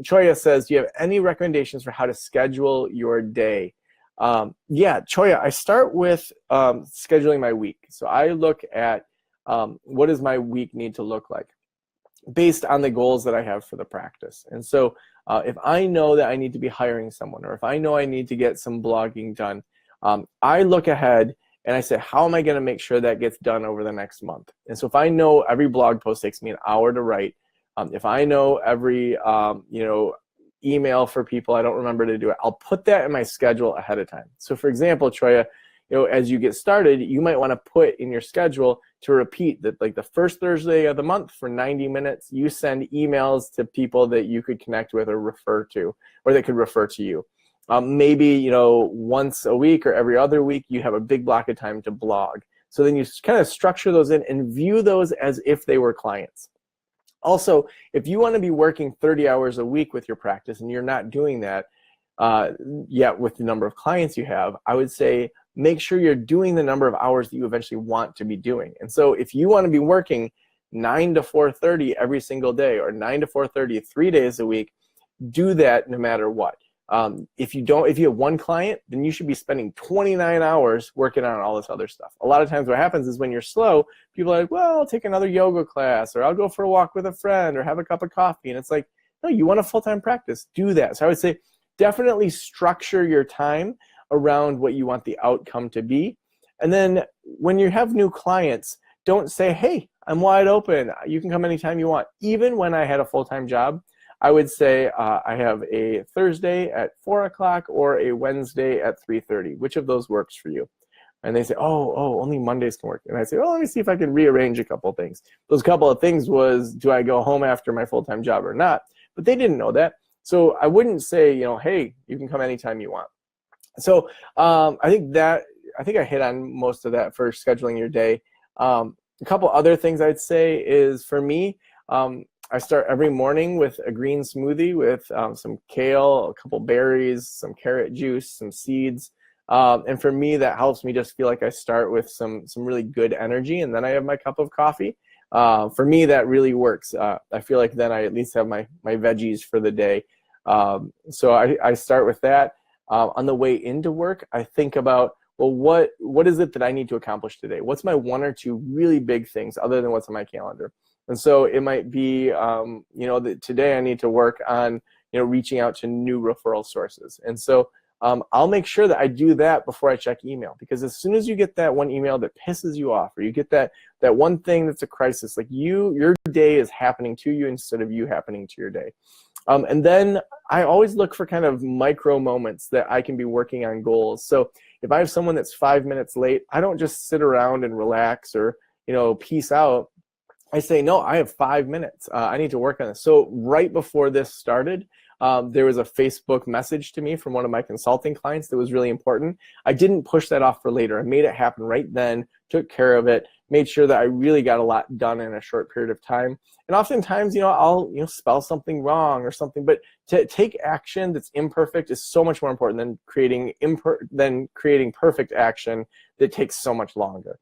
Choya says, do you have any recommendations for how to schedule your day? Yeah, Choya, I start with scheduling my week. So I look at what does my week need to look like based on the goals that I have for the practice. And so if I know that I need to be hiring someone, or if I know I need to get some blogging done, I look ahead and I say, how am I going to make sure that gets done over the next month? And so if I know every blog post takes me an hour to write, if I know every email for people I don't remember to do it, I'll put that in my schedule ahead of time. So for example, Troya, as you get started, you might want to put in your schedule to repeat that, like the first Thursday of the month for 90 minutes, you send emails to people that you could connect with or refer to, or that could refer to you. Maybe once a week or every other week, you have a big block of time to blog. So then you kind of structure those in and view those as if they were clients. Also, if you want to be working 30 hours a week with your practice and you're not doing that yet with the number of clients you have, I would say make sure you're doing the number of hours that you eventually want to be doing. And so if you want to be working 9 to 4:30 every single day, or 9 to 4:30 3 days a week, do that no matter what. If you have one client, then you should be spending 29 hours working on all this other stuff. A lot of times what happens is when you're slow, people are like, well, I'll take another yoga class, or I'll go for a walk with a friend, or have a cup of coffee. And it's like, no, you want a full-time practice, do that. So I would say definitely structure your time around what you want the outcome to be. And then when you have new clients, don't say, hey, I'm wide open, you can come anytime you want. Even when I had a full-time job, I would say I have a Thursday at 4 o'clock or a Wednesday at 3:30. Which of those works for you? And they say, oh, only Mondays can work. And I say, well, let me see if I can rearrange a couple of things. Those couple of things was, do I go home after my full-time job or not? But they didn't know that. So I wouldn't say, hey, you can come anytime you want. So I think I hit on most of that for scheduling your day. A couple other things I'd say is, for me, I start every morning with a green smoothie with some kale, a couple berries, some carrot juice, some seeds. And for me, that helps me just feel like I start with some really good energy, and then I have my cup of coffee. For me, that really works. I feel like then I at least have my veggies for the day. So I start with that. On the way into work, I think about, well, what is it that I need to accomplish today? What's my one or two really big things other than what's on my calendar? And so it might be, that today I need to work on, reaching out to new referral sources. And so I'll make sure that I do that before I check email, because as soon as you get that one email that pisses you off, or you get that one thing that's a crisis, like your day is happening to you instead of you happening to your day. And then I always look for kind of micro moments that I can be working on goals. So if I have someone that's 5 minutes late, I don't just sit around and relax or, peace out. I say, no, I have 5 minutes. I need to work on this. So right before this started, there was a Facebook message to me from one of my consulting clients that was really important. I didn't push that off for later. I made it happen right then, took care of it, made sure that I really got a lot done in a short period of time. And oftentimes, I'll spell something wrong or something, but to take action that's imperfect is so much more important than creating perfect action that takes so much longer.